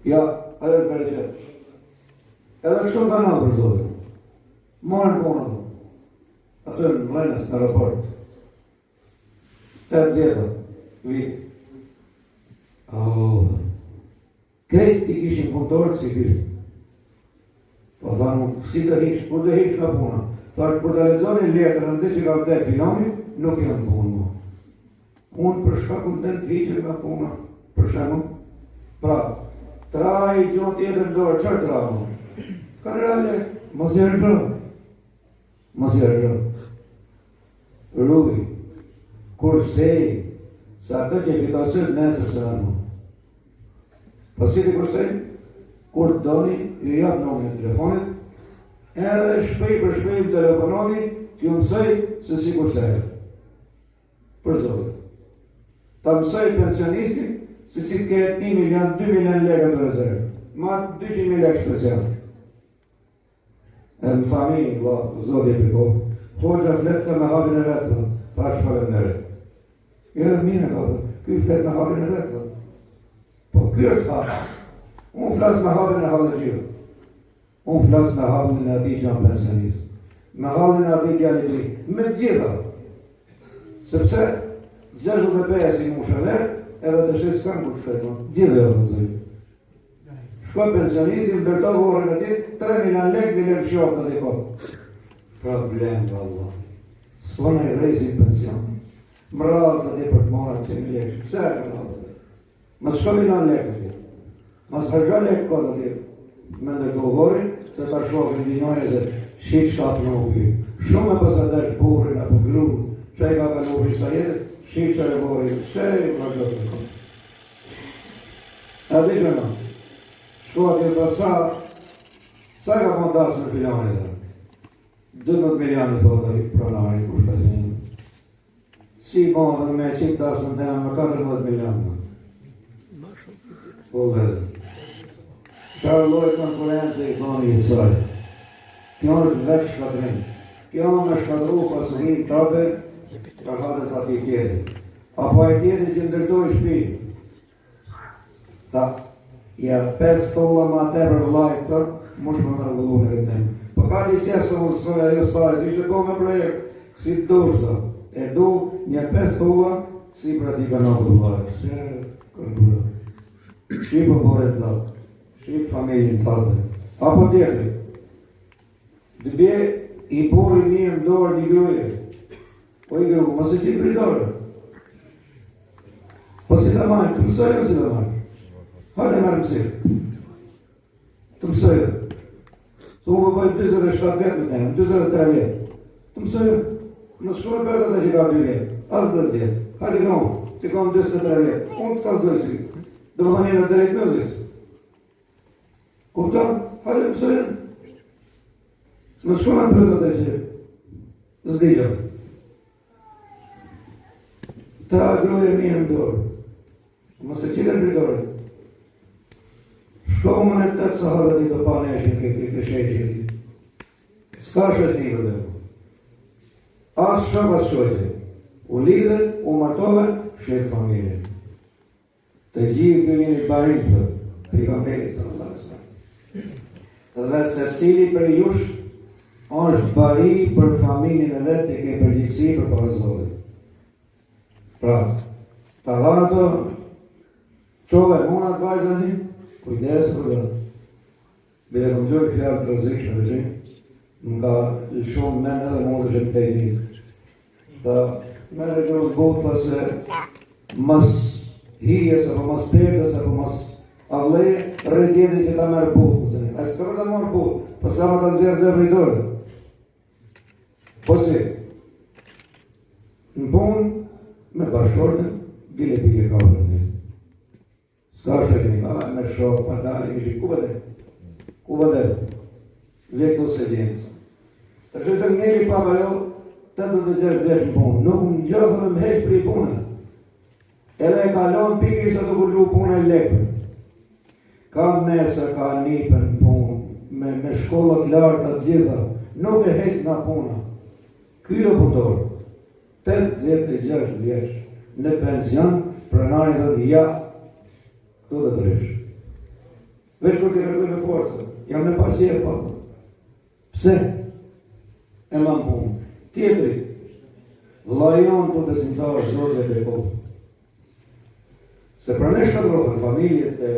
Ja, ajo është bereqet. Edhe kështu në kanal për zotë. Marën punën. Ato në mlenës në raport. 8 vjeta. Vit. Krejt i kishin punëtorë si kërë. Po thanë, si të hiksh, kur të hiksh nga puna. Thanë, kur të lezoni letër në të që ka vdek filoni, nuk janë punë më. Unë për shkakun të në të hiqër nga puna. Për shemë. Pra, traj gjonë tjetër në dorë, qërë traj më? Ka në rale, mos i rëgjë. Mos i rëgjë. Rrugi, kur sej, sa të që fitasit nesër se në më. Pasi të kur sej, kur të doni, ju japë nëmë në telefonit, edhe shpej për shpej më telefononi, t'ju mësej se si kur sej. Për zotë. Ta mësej pensionistin, se si të ketë 1 milion, 2 milion leka të rezervë. Ma 200.000 leka special. E në familje, zotë e përko. Hoxha fletë me hapin e vetë, thash falemderit. Jo, mine ka dhe, kuj fletë me hapin e vetë. Po, kjo është hapin. Unë flasë me hapin e halë gjithë. Unë flasë me hapin e ati që janë pensionistë. Me halin e ati djali të ri. Me gjitha. Sepse, 65 si mu shëllet, edhe të shetë s'kanë kur shëtë. Gjithë e o të zëjë. Shko pensionistin, bërto vorën e ti, 3 milion lek, milion shokë të dhe kotë. Problem, valla. S'kona i rejsin pension. Mërallë të dhe për të mora të 100 lek. Pse e fërallë të dhe? Më shko milion lek të dhe. Më s'hërgjo lek kotë të dhe. Me ndër të uvorin, se ta shofin dinojë se shqit shkap në upi. Shumë e pësadesh burin apo gru, që i ka ka në upi sa jetë, shqit që e vorin, që i më gjotë të kotë. E di që në, shko atje të sa ka kontasë në filoni dhe? 12 milioni thotë i pronari ku shkëtërinë. Si mondën me qip tasë në tema me 14 milioni. Po vedë. Qarë lojë konkurencë i thoni i kësaj. Kjo është veç shkatërinë. Kjo me shkatëru pasurin tabe, ka hatët ati tjetë. Apo e tjetë që ndërtoj shpinë. Ta, ja 5 tolla ma tepër vlajtë tërë, mush më në rëgullu në këtë temë. Po ka një qesë më sënë ajo stajës, ishte ko me projekt, si të dushta. E du një 5 tolla, si pratika në këtë vlajtë. Se, kërgura. Shqipë bore të tatë. Shqipë familjën të atë. Apo tjetëri. Dëbje i buri mirë në dorë një gruje. Po i gruë, mëse që i pridore. Po si të majë, të mësojë o si të majë. Hajde mërë mësirë. Të mësojë. Së më bëjë 27 vetë në temë, 23 vjetë. Të mësojë. Në shkruaj për të që ka 2 vjetë. Asë 10 vjetë. Hajde kënohë, që ka 23 vjetë. Unë të kalëzoj si. Dhe më thani në drejtë në dhësë. Kupton? Hajde mësojë. Në shkruaj për të që zdigjëm. Ta gruje mirë në dorë. Mëse qitër për dorë. Shko më në të të sahatë të të paneshin këtë shejqin. Ska shëtë një vëdë. Asë shëmë asë shëtë. U lidhe, u martove, shëtë familje. Të gjithë të njëri barinë të, për i kamperi sa në lakësa. Dhe se cili për jush, është bari për familjen e vetë e ke përgjithsi për parëzodit. Pra, ta dhanë të qove munat vajzëni, kujdes për dhe. Bile më gjojë fjallë të rëzikshme dhe gjimë, nga shumë men edhe mundë që më pejnit. Dhe me regjurë botë se mas hijes, apo mas pekës, apo mas avleje, rëdjeti që ta merë botë. A së kërë ta marë botë, përsa më të nëzirë dhe rridore. Po si, në punë, me bashkërtën, bile pike ka për një. Ska shëkëni, me shokë, patari, këshë, ku bëde? Ku bëde? Vekë të se djemës. Të këshësëm njëri papa jo, 86 vjeç në punë, nuk më gjëhë më heqë për i punë. Edhe e kalon pikë ishtë të kullu punë e lekë. Ka mesa, ka nipën punë, me shkollat lartë të gjitha, nuk e heqë nga puna. Kjo punëtor, 86 vjeç, në pension, pronari dhe ja, këto dhe të rishë. Veç për të regoj me forësë, jam në pasje pa. Pse? E mam punë. Tjetëri, vlajon të besimtarë, Zotë e Bekov. Se pranesh të drogën, familjet e